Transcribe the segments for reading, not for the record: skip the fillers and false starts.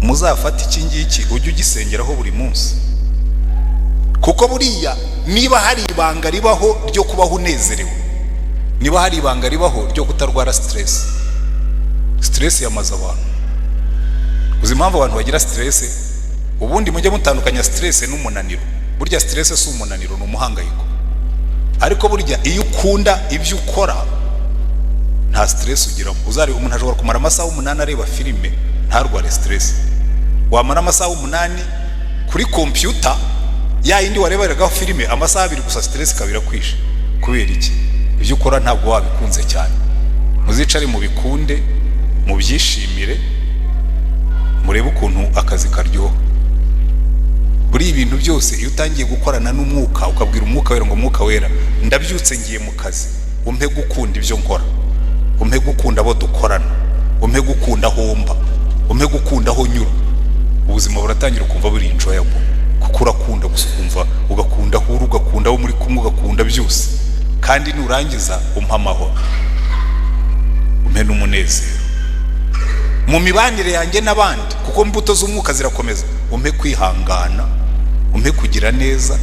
muzafata iki ngiki ujye ugisengeraho buri munsi, kuko buriya niba hari ibanga ribaho ryo kubaho unezerewe, niba hari ibanga ribaho ryo kutarwara stress yamaze abantu. Uzi impamvu abantu bagira stress? Ubundi mujye mutandukanya stress n'umunaniro. Burya stress si umunaniro, ni umuhangayiko. Ariko burya iyo ukunda ibyo ukora nta stress ugira. Uzari umuntu ashobora kumara amasaha 8 areba filime ntarware stress. Wamara amasaha 8 kuri computer ya yindi wareberagaho filime amasaha 2 gusa stress kabira kwisha. Kubera iki? Ibyo ukora ntabwo wabikunze cyane. Muzicare mu bikunde, mu byishimire, murebe ukuntu akazi karyoha. Buri ibintu byose iyo utangiye gukorana n'umwuka ukabwira umwuka wera ngo umwuka wera ndabyutse ngiye mu kazi, umpe gukunda ibyo nkora, umpe gukunda abo dukorana, umpe gukunda aho mba, umpe gukunda aho nyura, ubuzima buratangira kumva buri enjoyable, kuko urakunda gusa ukumva, ugakunda aho ugakunda abo muri kumwe, ugakunda byose, kandi nurangiza umpa amahoro, umpe n'umunezero mu mibanire yanjye n'abandi, kuko imbuto z'umwuka zirakomeza. Umpe kwihangana, umpe kugira neza,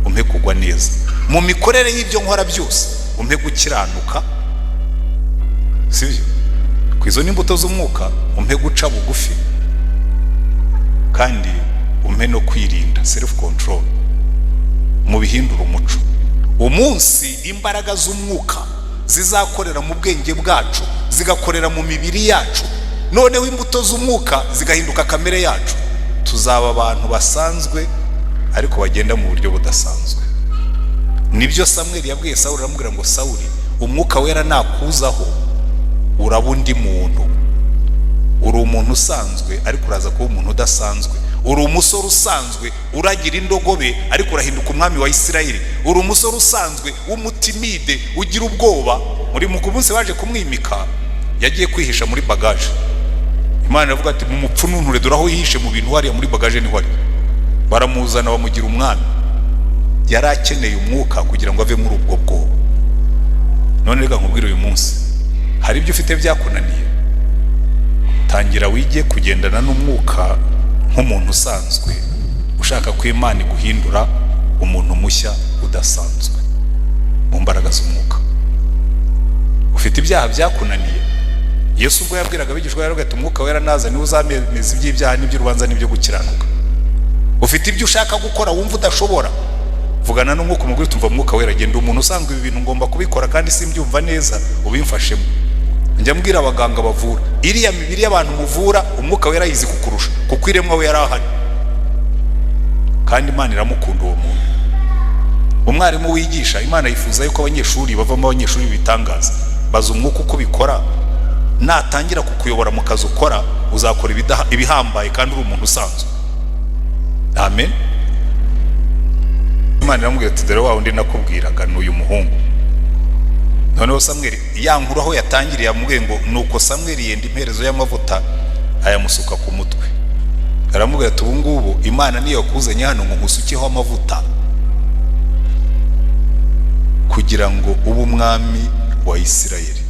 umpe kugwa neza mu mikorere y'ibyo nkora byose, umpe gukiranuka, sibyo? Kwizo n'imbuto z'umwuka, umpe guca bugufi, kandi umpe no kwirinda, self control, mu bihindura umuco. Umunsi imbaraga z'umwuka zizakorera mu bwenge bwacu, zigakorera mu mibiri yacu, noneho imbuto z'umwuka zigahinduka kamere yacu, tuzaba abantu basanzwe ariko bagenda mu buryo budasanzwe. Nibyo Samweli yabwiye Sawuli, aramubwira ngo Sawuli, umwuka wera nakuzaho uraba undi muntu. Uri umuntu usanzwe ariko uraza kuba umuntu udasanzwe. Uri umusore usanzwe uragira indogobe ariko urahinduka umwami wa Isirayeli. Uri umusore usanzwe w'umutimide ugira ubwoba. Muri mu kubunse baje kumwimika yagiye kwihisha muri bagaje. Imana iravuga ati mu mupfununture dore aho yihishe mu bintu hariya muri bagaje ni hori. Baramuzana bamugira umwami. Yari akeneye umwuka kugira ngo ave muri ubwo bwoba. None reka nkubwire uyu munsi, hari ibyo ufite byakunaniye, tangira wige kugendana n'umwuka nk'umuntu usanzwe ushaka ko Imana guhindura umuntu mushya udasanzwe mu mbaraga z'umwuka. Ufite ibyaha byakunaniye, Yesu ubwo yabwiraga abigishwa yaravuga ati umwuka wera naza niwe uzameza iby'ibyaha n'iby'urubanza n'ibyo gukiranuka. Ufite ibyo ushaka gukora wumva udashobora, vugana n'umwuka umubwire tumva umwuka wera, genda umuntu usanzwe ibi bintu ngomba kubikora kandi simbyumva neza ubimfashemo. Njya mbwira abaganga bavura, iriya mibiri y'abantu muvura umwuka wera yizi kukurusha, kuko iremwa we yarahari, kandi Imana iramukunda uwo muntu. Umwarimu wigisha, Imana yifuza yuko abanyeshuri bavamo abanyeshuri bitangaza. Baza umwuka uko bikora, natangira kukuyobora mu kazi ukora uzakora ibihambaye kandi uri umuntu usanzwe. Amen. Imana iramubwira ati dore wa undi nakubwiraga n'uyu muhungu. Noneho Samweli yankuru aho yatangiriye amubwiye ngo nuko Samweli yenda imperezo y'amavuta ayamusuka ku mutwe. Aramubwira ati ubu ngubu Imana niyo yakuzanye hano ngo nkusukeho amavuta kugira ngo ube umwami wa Isirayeli.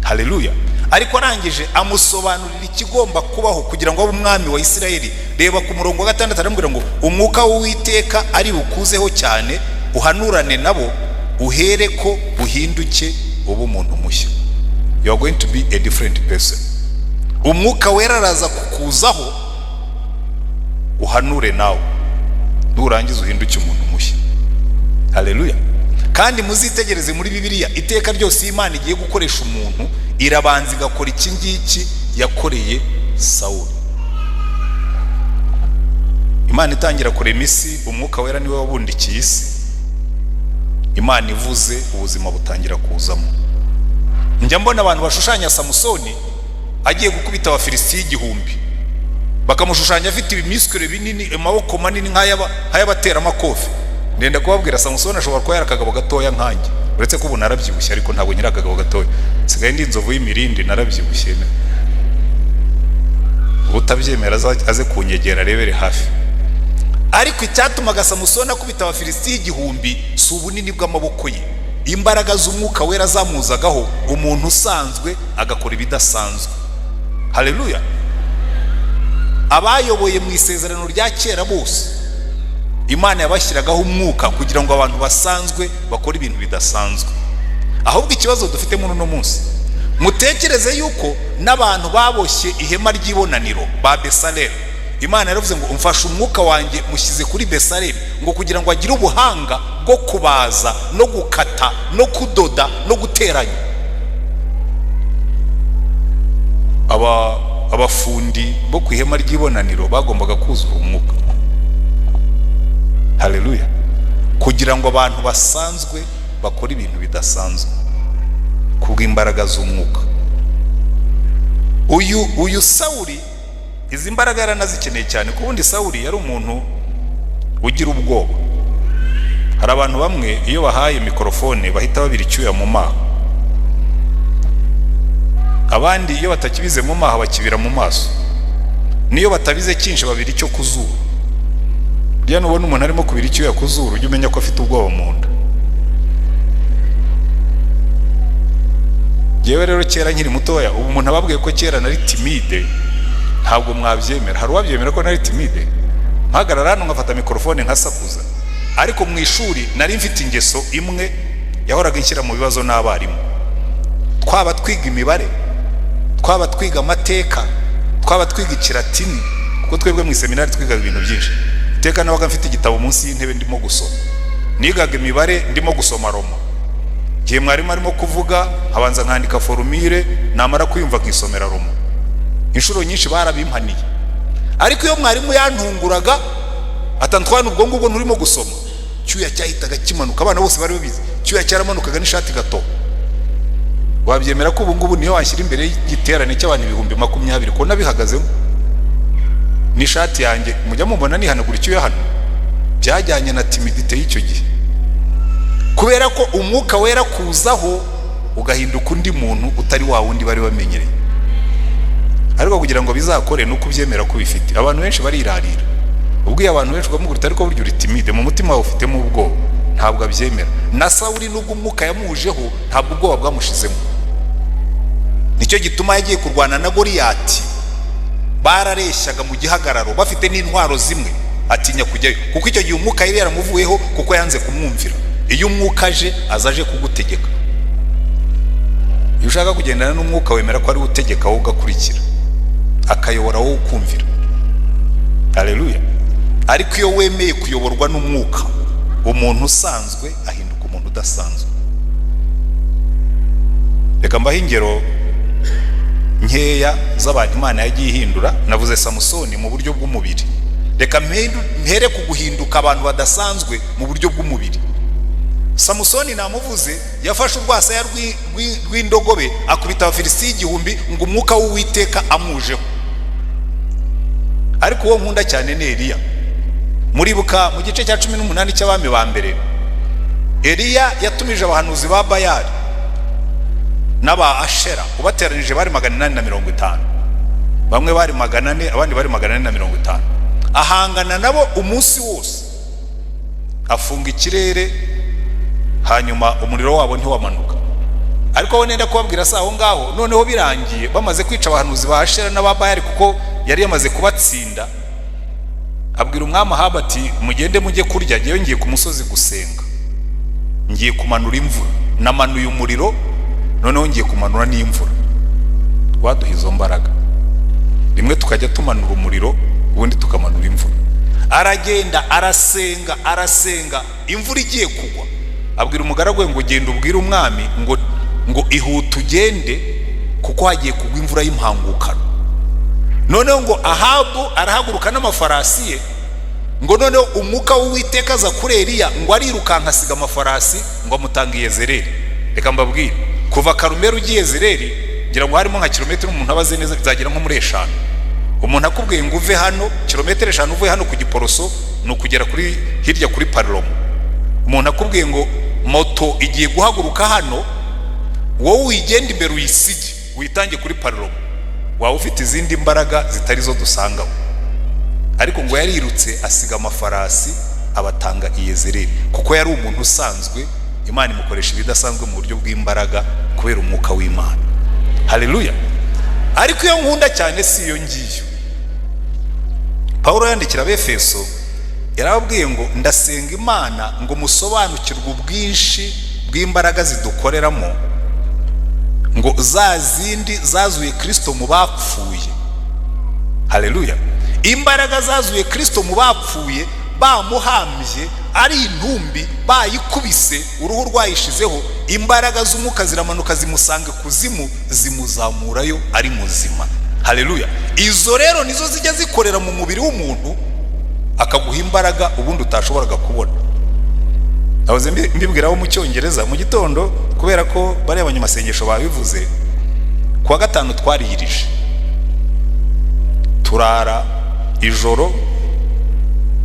Haleluya. Ariko arangije amusobanurira ikigomba kubaho kugira ngo abe umwami wa Isirayeli. Reba ku murongo wa 6 aramubwira ngo umwuka w'Uwiteka ari bukuzeho cyane, uhanurane nabo, uhere ko uhinduke ube umuntu mushya. You are going to be a different person. Umwuka wera araza kukuzaho uhanure nawe, nurangiza uhinduke umuntu mushya. Haleluya. Kandi muzitegereze muri Bibiliya iteka ryose Imana igiye gukoresha umuntu irabanza igakora iki ngiki yakoreye Sawuli. Imana itangira kurema isi, umwuka wera niwe wabundikiye isi. Imana ivuze ubuzima butangira kuzamo. Njya mbona abantu bashushanya Samusoni agiye gukubita Abafilisitiya 1000, bakamushushanya afite ibimiskure binini, amaboko manini nk'ayabatera amakofi. Ndenda kubabwira Samusoni ashobora kuba yarakagabo gatoya nkanjye, uretse ko ubu narabyibushye ariko ntabwo nyirakagabo gatoya. Sigaye ndi inzovu y'imirindi narabyibushye. Utabyemera aze kunyegera arebere hafi. Ariko icyatumaga Samusoni akubita Abafilisitiya 1000 si ubunini bw'amaboko ye. Imbaraga z'umwuka wera zamuzagaho, umuntu usanzwe agakora ibidasanzwe. Haleluya. abayoboye mu isezerano rya kera bose Imana yabashyiragaho umwuka kugira ngo abantu basanzwe bakore ibintu bidasanzwe. Ahubwo ikibazo dufite muri uno munsi, mutekereze yuko n'abantu baboshye ihema ry'ibonaniro ba Besaleli, Imana yaravuze ngo umfashe umwuka wanjye mushyize kuri Besaleli ngo kugira ngo agire ubuhanga bwo kubaza no gukata no kudoda no guteranya. Abafundi bo ku ihema ry'ibonaniro bagombaga kuzura umwuka. Haleluya. Kugira ngo abantu basanzwe bakora ibintu bidasanzwe kubw'imbaraga z'umwuka. Uyu Sawuli izi mbaraga yaranazikeneye cyane, kubundi Sawuli yari umuntu ugira ubwoba. Hari abantu bamwe iyo bahaye mikrofone bahita babira icyuya mu maso, abandi iyo batakibize mu maso bakibira mu maso, niyo batabize cyinshi babira icyo ku zuru. Rya nubona umuntu arimo kubira icyuya ku zuru ujye umenya ko afite ubwoba mu nda. Yewe rero kera nkiri mutoya, ubu umuntu ababwiye ko kera nari timide ntabwo mwabyemera. Hari uwabyemera ko nari timide? Mpagarara hano ngafata mikrofone nkasakuza. Ariko mu ishuri nari mfite ingeso imwe yahoraga inshyira mu bibazo n'abarimu. Twaba twiga imibare, twaba twiga amateka, twaba twiga ikilatini, kuko twebwe mu seminari twiga ibintu byinshi. Iteka nabaga mfite igitabo munsi y'intebe ndimo gusoma. Nigaga imibare ndimo gusoma Roma. Gihe mwarimu arimo kuvuga habanza nkandika formule, namara kuyumva nkisomera Roma. Inshuro nyinshi barabimpaniye. Ariko iyo mwarimu yantunguraga atantwana ubwo ngubwo nurimo gusoma, cyuya cyahitaga kimanuka. Abana bose bari babizi cyuya cyaramanukaga n'ishati gato. Wabyemera ko ubu ngubu niyo washyira imbere y'igiterane cy'abantu 20,000 ko nabihagazemo n'ishati yanjye mujya mubona nihanagura icyuya hano, byajyanye na timidite y'icyo gihe. Kubera ko umwuka wera kuzaho ugahinduka undi muntu utari wa wundi bari bamenyereye. Ariko kugira ngo bizakore nuko ubyemera ko bifite. Abantu benshi barirarira. Ubwo abantu benshi bamugurita ariko buryo uri timide mu mutima wawe ufitemo ubwoba, ntabwo abyemera. Na Sawuli nubwo umwuka yamujeho ntabwo ubwoba bwamushizemo. Nicyo gituma yagiye kurwana na Goliyati. Barareshyaga mu gihagararo bafite n'intwaro zimwe, atinya kujyayo kuko icyo gihe umwuka yari yaramuvuyeho kuko yanze kumwumvira. Iyo umwuka aje azaje kugutegeka. Iyo ushaka kugendana n'umwuka wemera ko ari utegeka wowe ugakurikira, akayobora wowe ukumvira. Haleluya. Ariko iyo wemeye kuyoborwa n'umwuka, umuntu usanzwe ahinduka umuntu udasanzwe. Reka mbahe ingero nkeya z'abantu Imana yagiye ihindura. Navuze Samusoni mu buryo bw'umubiri. Reka mpere ku guhinduka abantu badasanzwe mu buryo bw'umubiri. Samusoni namuvuze yafashe urwasaya rw'indogobe akubita Abafilisiti 1000 ngo umwuka w'Uwiteka amujeho. Ariko uwo nkunda cyane ni Eliya. Muribuka mu gice cya 18 cy'abami ba mbere, Eliya yatumije abahanuzi ba Bayali n'aba Ashera, ubateranije bari 850. Bamwe bari 400, abandi bari 450. Ahangana nabo umunsi wose, afunga ikirere, hanyuma umuriro wabo ntiwamanuka. Ariko we nenda kubabwira saho ngaho noneho birangiye bamaze kwica abahanuzi ba Ashera n'aba Bayali kuko yari yamaze kubatsinda. Abwira umwami Ahabu ati mugende mujye kurya, ngiye ngiye ku musozi gusenga, ngiye kumanura imvura. Namanuye umuriro, noneho ngiye kumanura n'imvura. Waduha izo mbaraga. Rimwe tukajya tumanura umuriro, ubundi tukamanura imvura. Aragenda arasenga, imvura igiye kugwa. Abwira umugaragu we ngo genda ubwire umwami ngo ihuta ugende kuko hagiye kugwa imvura y'impangukano. Noneho ngo Ahabu arahaguruka n'amafarasi ye, ngo noneho umwuka w'Uwiteka aza kuri Eliya ngo arirukanka asiga amafarasi ngo amutange Yezereli. Reka mbabwire, kuva Karumeli ugiye Yezereli ngira ngo harimo nka kilometero umuntu abaze neza bizagera nko muri 5. Umuntu akubwiye ngo uve hano kilometero 5 uvuye hano ku Giporoso no kugera kuri hirya kuri Parilomo. Umuntu akubwiye ngo moto igiye guhaguruka hano, wowe uyigenda imbere uyisige uyitange kuri Parilomo, wawe ufite izindi mbaraga zitari zo dusangaho. Ariko ngo yarirutse asiga amafarasi abatanga Yezereli kuko yari umuntu usanzwe. Imana imukoresha ibidasanzwe mu buryo bw'imbaraga kubera umwuka w'Imana. Haleluya. Ariko iyo nkunda cyane si iyo ngiyo. Pawulo yandikira Abefeso yarababwiye ngo ndasenga Imana ngo musobanukirwe ubwinshi bw'imbaraga zidukoreramo, ngo za zindi zazuye Kristo mu bapfuye. Haleluya! Imbaraga zazuye Kristo mu bapfuye, bamuhambye ari intumbi, bayikubise uruhu rwayishizeho, imbaraga z'umwuka ziramanuka zimusanga kuzimu, zimuzamurayo ari muzima. Haleluya! Izo rero nizo zijya zikorera mu mubiri w'umuntu, akaguha imbaraga ubundi utashoboraga kubona. Nahoze mbibwiraho mu Cyongereza mu gitondo, kubera ko bari abanyamasengesho babivuze. Kuwa gatanu twariyirije, turara ijoro,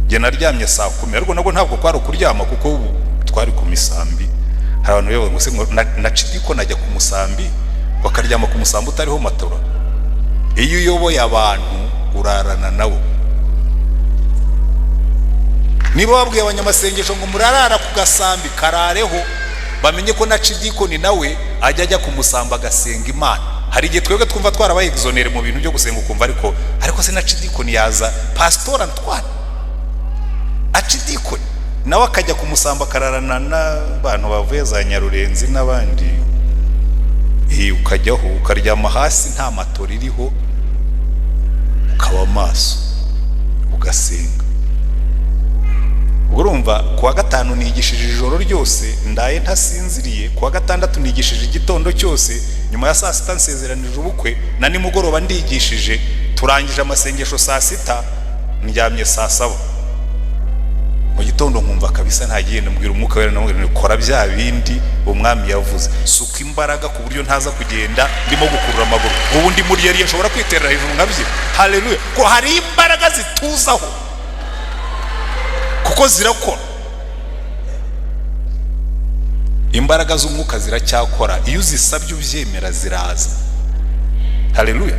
jye naryamye saa 10, ariko nabwo ntabwo kwari ukuryama kuko twari ku misambi. Hari abantu bewe ngo na cidiko najya ku musambi, bakaryama ku musambi utariho matora. Iyo uyoboye abantu urarana nabo. Niba wabwiye abanyamasengesho ngo murarara ku gasambi, karareho, bamenye ko na cidiko ni nawe ajya ku musamba agasenga Imana. Hari igihe twebwe twumva twarabaye exonere mu bintu byo gusenga, ukumva ariko se na cidiko ni yaza Pastor Antoine acidiko nawe akajya ku musamba kararana n'abantu bavuye za Nyarurenzi n'abandi. Ukajyaho ukaryama hasi nta matora iriho, ukaba maso ugasenga. Urumva kuwa gatanu nigishije ijoro ryose ndaye ntasinziriye, kuwa gatandatu nigishije igitondo cyose, nyuma ya saa 6 nsezeranije ubukwe, na nimugoroba ndigishije, turangije amasengesho saa 6, ndyamye saa 7. Mu gitondo nkumva kabisa ntagiye, ndambwira umwuka wera namubwira kora bya bindi umwami yavuze, suka imbaraga ku buryo ntaza kugenda ndimo gukurura amaguru, ubundi muri yari nshobora kwiterera hejuru nkabye. Haleluya! Ko hari imbaraga zituzaho kuko zirakora. Imbaraga z'umwuka ziracyakora, iyo uzisabye ubyemera ziraza. Haleluya!